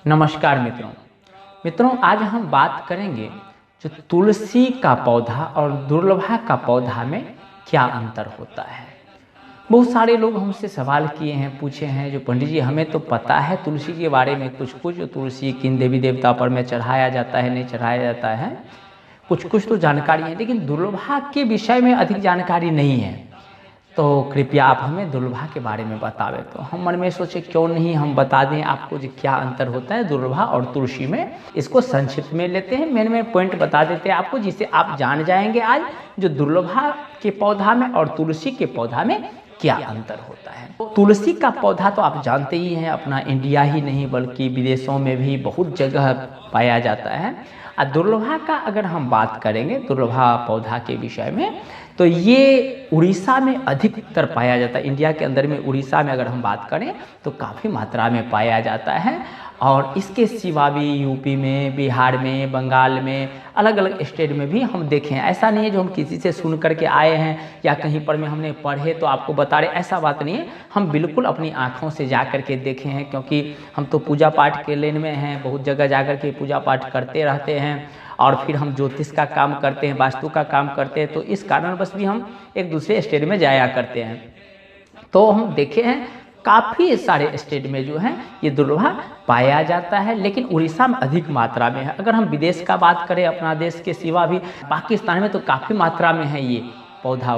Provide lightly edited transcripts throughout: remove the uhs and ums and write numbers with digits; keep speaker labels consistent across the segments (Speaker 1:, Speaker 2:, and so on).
Speaker 1: नमस्कार मित्रों आज हम बात करेंगे जो तुलसी का पौधा और दुर्लभा का पौधा में क्या अंतर होता है। बहुत सारे लोग हमसे सवाल किए हैं, पूछे हैं, जो पंडित जी हमें तो पता है तुलसी के बारे में कुछ कुछ, जो तुलसी किन देवी देवता पर में चढ़ाया जाता है, नहीं चढ़ाया जाता है, कुछ कुछ तो जानकारी है, लेकिन दुर्लभा के विषय में अधिक जानकारी नहीं है। तो कृपया आप हमें दुर्लभा के बारे में बतावें। तो हम मन में सोचे क्यों नहीं हम बता दें आपको जो क्या अंतर होता है दुर्लभा और तुलसी में। इसको संक्षिप्त में लेते हैं, मेन पॉइंट बता देते हैं आपको, जिससे आप जान जाएंगे आज जो दुर्लभा के पौधा में और तुलसी के पौधा में क्या अंतर होता है। तुलसी का पौधा तो आप जानते ही हैं, अपना इंडिया ही नहीं बल्कि विदेशों में भी बहुत जगह पाया जाता है। और दुर्लभा का अगर हम बात करेंगे, दुर्लभा पौधा के विषय में, तो ये उड़ीसा में अधिकतर पाया जाता है। इंडिया के अंदर में उड़ीसा में अगर हम बात करें तो काफ़ी मात्रा में पाया जाता है। और इसके सिवा भी यूपी में, बिहार में, बंगाल में, अलग अलग स्टेट में भी हम देखें। ऐसा नहीं है जो हम किसी से सुन करके आए हैं या कहीं पर में हमने पढ़े तो आपको बता रहे, ऐसा बात नहीं है। हम बिल्कुल अपनी आँखों से जा कर के देखे हैं, क्योंकि हम तो पूजा पाठ के लेन में हैं, बहुत जगह जा कर के पूजा पाठ करते रहते हैं। और फिर हम ज्योतिष का काम करते हैं, वास्तु का काम करते हैं, तो इस कारणवश भी हम एक दूसरे स्टेट में जाया करते हैं। तो हम देखे हैं काफ़ी सारे स्टेट में जो है ये दुर्लभा पाया जाता है, लेकिन उड़ीसा में अधिक मात्रा में है। अगर हम विदेश का बात करें, अपना देश के सिवा भी पाकिस्तान में, तो काफ़ी मात्रा में है ये पौधा।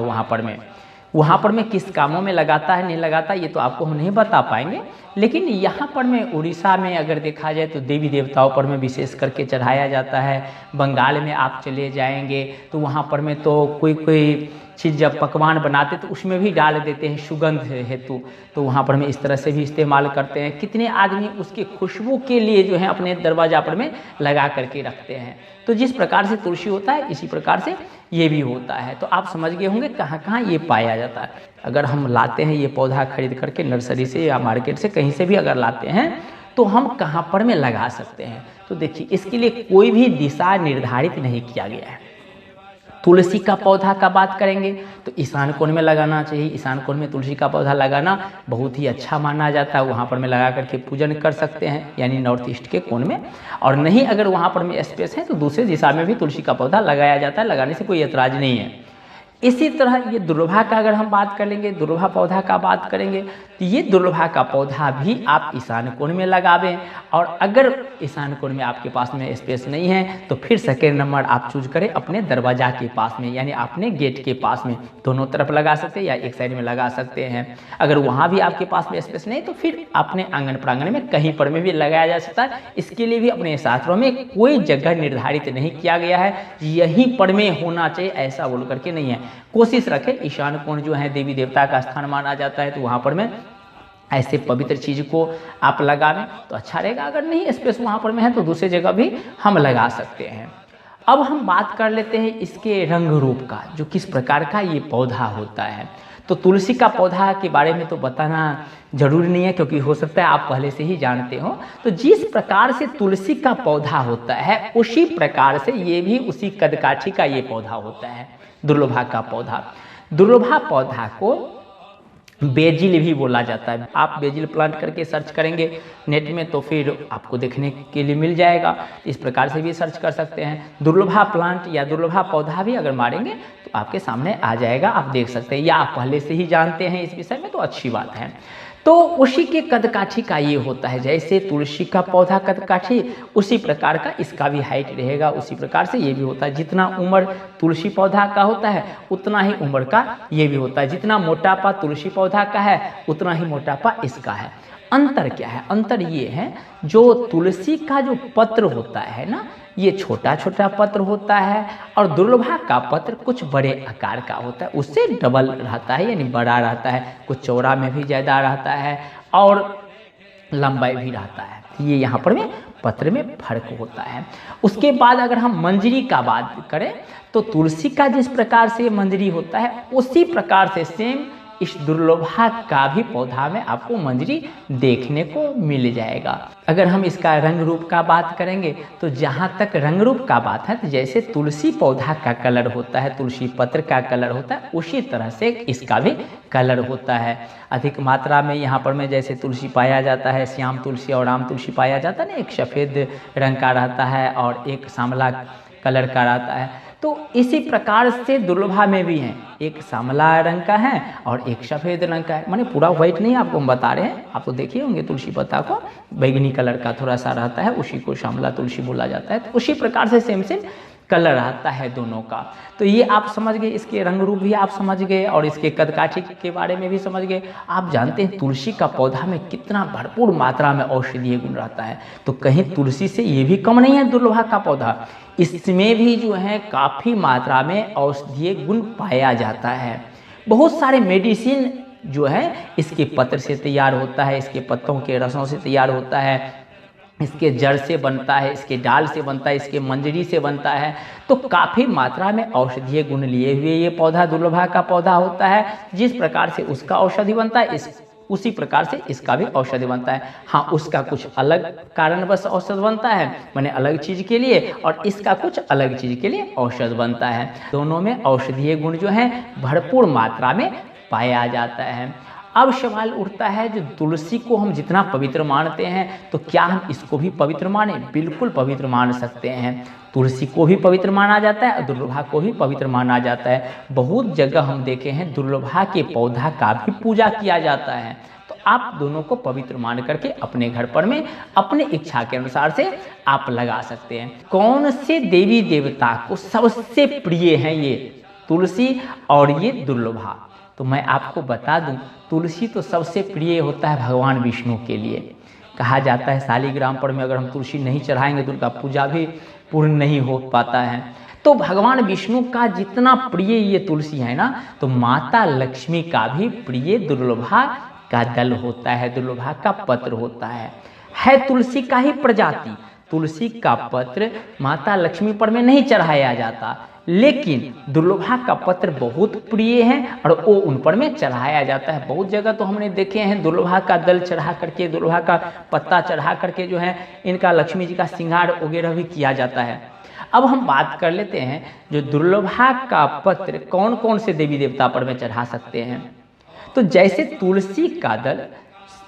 Speaker 1: वहाँ पर में किस कामों में लगाता है, नहीं लगाता, ये तो आपको हम नहीं बता पाएंगे। लेकिन यहाँ पर में उड़ीसा में अगर देखा जाए तो देवी देवताओं पर में विशेष करके चढ़ाया जाता है। बंगाल में आप चले जाएंगे तो वहाँ पर में तो कोई चीज़ जब पकवान बनाते तो उसमें भी डाल देते हैं सुगंध हेतु, तो वहाँ पर में इस तरह से भी इस्तेमाल करते हैं। कितने आदमी उसके खुशबू के लिए जो है अपने दरवाजा पर में लगा करके रखते हैं। तो जिस प्रकार से तुलसी होता है इसी प्रकार से ये भी होता है। तो आप समझ गए होंगे कहाँ कहाँ ये पाया जाता है। अगर हम लाते हैं ये पौधा खरीद करके नर्सरी से या मार्केट से कहीं से भी अगर लाते हैं तो हम कहाँ पर में लगा सकते हैं। तो देखिए, इसके लिए कोई भी दिशा निर्धारित नहीं किया गया है। तुलसी का पौधा का बात करेंगे तो ईशान कोण में लगाना चाहिए। ईशान कोण में तुलसी का पौधा लगाना बहुत ही अच्छा माना जाता है। वहाँ पर में लगा करके पूजन कर सकते हैं, यानी नॉर्थ ईस्ट के कोण में। और नहीं अगर वहाँ पर में स्पेस है तो दूसरे दिशा में भी तुलसी का पौधा लगाया जाता है, लगाने से कोई ऐतराज नहीं है। इसी तरह ये दुर्लभा का अगर हम बात कर लेंगे, दुर्लभा पौधा का बात करेंगे तो ये दुर्लभा का पौधा भी आप ईशान कोण में लगावें। और अगर ईशान कोण में आपके पास में स्पेस नहीं है तो फिर सेकेंड नंबर आप चूज करें अपने दरवाजा के पास में, यानी अपने गेट के पास में। दोनों तरफ लगा सकते हैं या एक साइड में लगा सकते हैं। अगर वहाँ भी आपके पास में स्पेस नहीं तो फिर अपने आंगन प्रांगण में कहीं पर में भी लगाया जा सकता है। इसके लिए भी अपने शास्त्रों में कोई जगह निर्धारित नहीं किया गया है, यहीं पर में होना चाहिए ऐसा बोल करके नहीं है। कोशिश रखें, ईशान कोण जो है देवी देवता का स्थान माना जाता है, तो वहाँ पर में ऐसे पवित्र चीज़ को आप लगावें तो अच्छा रहेगा। अगर नहीं स्पेस वहाँ पर में है तो दूसरी जगह भी हम लगा सकते हैं। अब हम बात कर लेते हैं इसके रंग रूप का, जो किस प्रकार का ये पौधा होता है। तो तुलसी का पौधा के बारे में तो बताना जरूरी नहीं है, क्योंकि हो सकता है आप पहले से ही जानते हो। तो जिस प्रकार से तुलसी का पौधा होता है उसी प्रकार से ये भी उसी कदकाठी का ये पौधा होता है, दुर्लभा का पौधा। दुर्लभा पौधा को बेजिल भी बोला जाता है। आप बेजिल प्लांट करके सर्च करेंगे नेट में तो फिर आपको देखने के लिए मिल जाएगा। इस प्रकार से भी सर्च कर सकते हैं। दुर्लभा प्लांट या दुर्लभा पौधा भी अगर मारेंगे तो आपके सामने आ जाएगा, आप देख सकते हैं। या आप पहले से ही जानते हैं इस विषय में तो अच्छी बात है। तो उसी के कदकाठी का ये होता है, जैसे तुलसी का पौधा कदकाठी उसी प्रकार का इसका भी हाइट रहेगा, उसी प्रकार से ये भी होता है। जितना उम्र तुलसी पौधा का होता है उतना ही उम्र का ये भी होता है। जितना मोटापा तुलसी पौधा का है उतना ही मोटापा इसका है। अंतर क्या है? अंतर ये है, जो तुलसी का जो पत्र होता है ना, ये छोटा छोटा पत्र होता है, और दुर्लभा का पत्र कुछ बड़े आकार का होता है, उससे डबल रहता है, यानी बड़ा रहता है। कुछ चौड़ा में भी ज़्यादा रहता है और लंबाई भी रहता है। ये यहाँ पर में पत्र में फर्क होता है। उसके बाद अगर हम मंजरी का बात करें तो तुलसी का जिस प्रकार से मंजरी होता है उसी प्रकार से सेम इस दुर्लभा का भी पौधा में आपको मंजरी देखने को मिल जाएगा। अगर हम इसका रंग रूप का बात करेंगे तो जहाँ तक रंग रूप का बात है, तो जैसे तुलसी पौधा का कलर होता है, तुलसी पत्र का कलर होता है, उसी तरह से इसका भी कलर होता है। अधिक मात्रा में यहाँ पर में जैसे तुलसी पाया जाता है, श्याम तुलसी और राम तुलसी पाया जाता है ना, एक सफ़ेद रंग का रहता है और एक सांवला कलर का रहता है। तो इसी प्रकार से दुर्लभा में भी हैं, एक सांवला रंग का है और एक सफ़ेद रंग का है। माने पूरा व्हाइट नहीं आपको हम बता रहे हैं, आप तो देखिए होंगे तुलसी पत्ता को बैंगनी कलर का थोड़ा सा रहता है, उसी को सांवला तुलसी बोला जाता है। तो उसी प्रकार से सेम सेम कलर आता है दोनों का। तो ये आप समझ गए, इसके रंग रूप भी आप समझ गए और इसके कदकाठी के बारे में भी समझ गए। आप जानते हैं तुलसी का पौधा में कितना भरपूर मात्रा में औषधीय गुण रहता है, तो कहीं तुलसी से ये भी कम नहीं है दुर्लभा का पौधा, इसमें भी जो है काफ़ी मात्रा में औषधीय गुण पाया जाता है। बहुत सारे मेडिसिन जो है इसके पत्र से तैयार होता है, इसके पत्तों के रसों से तैयार होता है, इसके जड़ से बनता है, इसके डाल से बनता है, इसके मंजरी से बनता है। तो काफ़ी मात्रा में औषधीय गुण लिए हुए ये पौधा दुर्लभा का पौधा होता है। जिस प्रकार से उसका औषधि बनता है उसी प्रकार से इसका भी औषधि बनता है। हाँ, उसका कुछ अलग कारणवश औषध बनता है, माने अलग चीज़ के लिए, और इसका कुछ अलग चीज़ के लिए औषध बनता है। दोनों में औषधीय गुण जो है भरपूर मात्रा में पाया जाता है। अब सवाल उठता है, जो तुलसी को हम जितना पवित्र मानते हैं, तो क्या हम इसको भी पवित्र माने? बिल्कुल पवित्र मान सकते हैं। तुलसी को भी पवित्र माना जाता है और दुर्लभा को भी पवित्र माना जाता है। बहुत जगह हम देखे हैं दुर्लभा के पौधा का भी पूजा किया जाता है। तो आप दोनों को पवित्र मान करके अपने घर पर में अपने इच्छा के अनुसार से आप लगा सकते हैं। कौन से देवी देवता को सबसे प्रिय है ये तुलसी और ये दुर्लभा? तो मैं आपको बता दूं, तुलसी तो सबसे प्रिय होता है भगवान विष्णु के लिए। कहा जाता है शालिग्राम पर में अगर हम तुलसी नहीं चढ़ाएंगे तो उनका पूजा भी पूर्ण नहीं हो पाता है। तो भगवान विष्णु का जितना प्रिय ये तुलसी है ना, तो माता लक्ष्मी का भी प्रिय दुर्लभा का दल होता है, दुर्लभा का पत्र होता है तुलसी का ही प्रजाति। तुलसी का पत्र माता लक्ष्मी पर में नहीं चढ़ाया जाता, लेकिन दुर्लभा का पत्र बहुत प्रिय है और वो उन पर में चढ़ाया जाता है। बहुत जगह तो हमने देखे हैं दुर्लभा का दल चढ़ा करके, दुर्लभा का पत्ता चढ़ा करके जो है इनका लक्ष्मी जी का श्रृंगार वगैरह भी किया जाता है। अब हम बात कर लेते हैं, जो दुर्लभा का पत्र कौन कौन से देवी देवता पर में चढ़ा सकते हैं। तो जैसे तुलसी का दल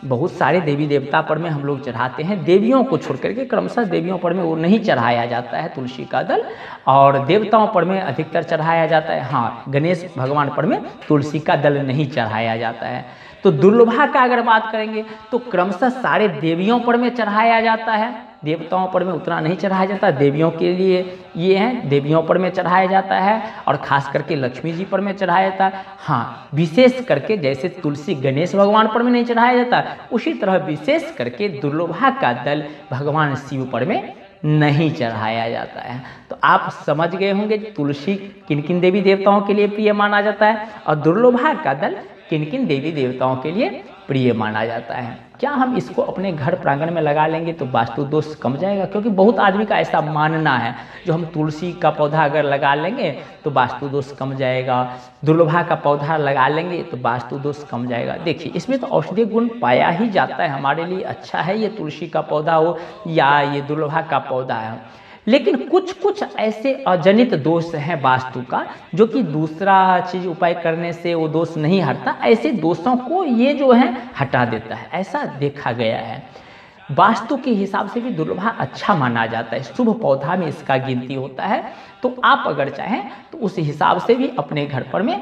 Speaker 1: बहुत सारे देवी देवता पर में हम लोग चढ़ाते हैं, देवियों को छोड़ करके क्रमशः देवियों पर में वो नहीं चढ़ाया जाता है तुलसी का दल, और देवताओं पर में अधिकतर चढ़ाया जाता है। हाँ, गणेश भगवान पर में तुलसी का दल नहीं चढ़ाया जाता है। तो दुर्लभा का अगर बात करेंगे तो क्रमशः सारे देवियों पर में चढ़ाया जाता है, देवताओं पर में उतना नहीं चढ़ाया जाता। देवियों के लिए ये है, देवियों पर में चढ़ाया जाता है और खास करके लक्ष्मी जी पर में चढ़ाया जाता है। हाँ, विशेष करके जैसे तुलसी गणेश भगवान पर में नहीं चढ़ाया जाता, उसी तरह विशेष करके दुर्लभा का दल भगवान शिव पर में नहीं चढ़ाया जाता है। तो आप समझ गए होंगे तुलसी किन किन देवी देवताओं के लिए प्रिय माना जाता है और दुर्लभा का दल किन किन देवी देवताओं के लिए प्रिय माना जाता है। क्या हम इसको अपने घर प्रांगण में लगा लेंगे तो वास्तु दोष कम जाएगा? क्योंकि बहुत आदमी का ऐसा मानना है, जो हम तुलसी का पौधा अगर लगा लेंगे तो वास्तु दोष कम जाएगा, दुर्लभा का पौधा लगा लेंगे तो वास्तु दोष कम जाएगा। देखिए, इसमें तो औषधीय गुण पाया ही जाता है, हमारे लिए अच्छा है ये तुलसी का पौधा हो या ये दुर्लभा का पौधा है। लेकिन कुछ कुछ ऐसे अजनित दोष हैं वास्तु का, जो कि दूसरा चीज उपाय करने से वो दोष नहीं हटता, ऐसे दोषों को ये जो है हटा देता है, ऐसा देखा गया है। वास्तु के हिसाब से भी दुर्लभा अच्छा माना जाता है, शुभ पौधा में इसका गिनती होता है। तो आप अगर चाहें तो उस हिसाब से भी अपने घर पर में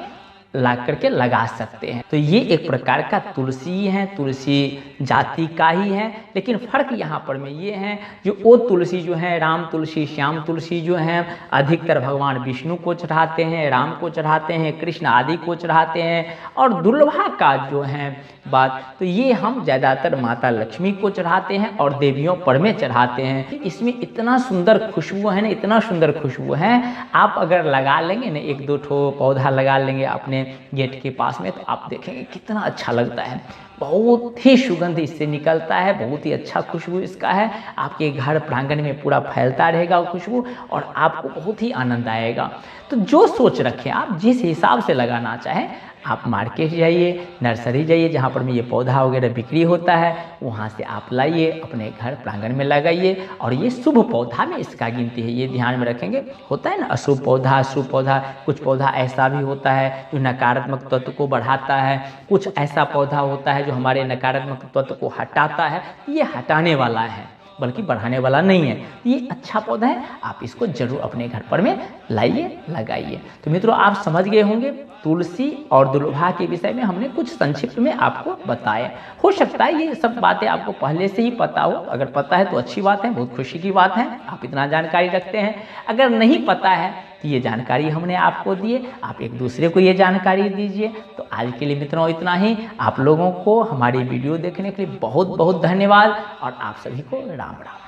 Speaker 1: ला करके लगा सकते हैं। तो ये एक प्रकार का तुलसी है, तुलसी जाति का ही है, लेकिन फर्क यहाँ पर में ये है, जो वो तुलसी जो है राम तुलसी श्याम तुलसी जो है अधिकतर भगवान विष्णु को चढ़ाते हैं, राम को चढ़ाते हैं, कृष्ण आदि को चढ़ाते हैं, और दुर्लभा का जो है बात तो ये हम ज़्यादातर माता लक्ष्मी को चढ़ाते हैं और देवियों पर में चढ़ाते हैं। इसमें इतना सुंदर खुशबू है ना, इतना सुंदर खुशबू है, आप अगर लगा लेंगे ना, एक दो ठो पौधा लगा लेंगे अपने गेट के पास में, तो आप देखेंगे कितना अच्छा लगता है। बहुत ही सुगंध इससे निकलता है, बहुत ही अच्छा खुशबू इसका है, आपके घर प्रांगण में पूरा फैलता रहेगा वो खुशबू और आपको बहुत ही आनंद आएगा। तो जो सोच रखें आप, जिस हिसाब से लगाना चाहें आप मार्केट जाइए, नर्सरी जाइए, जहाँ पर में ये पौधा वगैरह बिक्री होता है, वहाँ से आप लाइए, अपने घर प्रांगण में लगाइए। और ये शुभ पौधा में इसका गिनती है, ये ध्यान में रखेंगे। होता है ना अशुभ पौधा, शुभ पौधा, कुछ पौधा ऐसा भी होता है जो नकारात्मक तत्व को बढ़ाता है, कुछ ऐसा पौधा होता है जो हमारे नकारात्मक तत्व को हटाता है। ये हटाने वाला है, बल्कि बढ़ाने वाला नहीं है। ये अच्छा पौधा है, आप इसको जरूर अपने घर पर में लाइए, लगाइए। तो मित्रों, आप समझ गए होंगे तुलसी और दुर्लभा के विषय में हमने कुछ संक्षिप्त में आपको बताया। हो सकता है ये सब बातें आपको पहले से ही पता हो, अगर पता है तो अच्छी बात है, बहुत खुशी की बात है, आप इतना जानकारी रखते हैं। अगर नहीं पता है तो ये जानकारी हमने आपको दिए, आप एक दूसरे को ये जानकारी दीजिए। तो आज के लिए मित्रों इतना ही। आप लोगों को हमारी वीडियो देखने के लिए बहुत बहुत धन्यवाद और आप सभी को राम राम।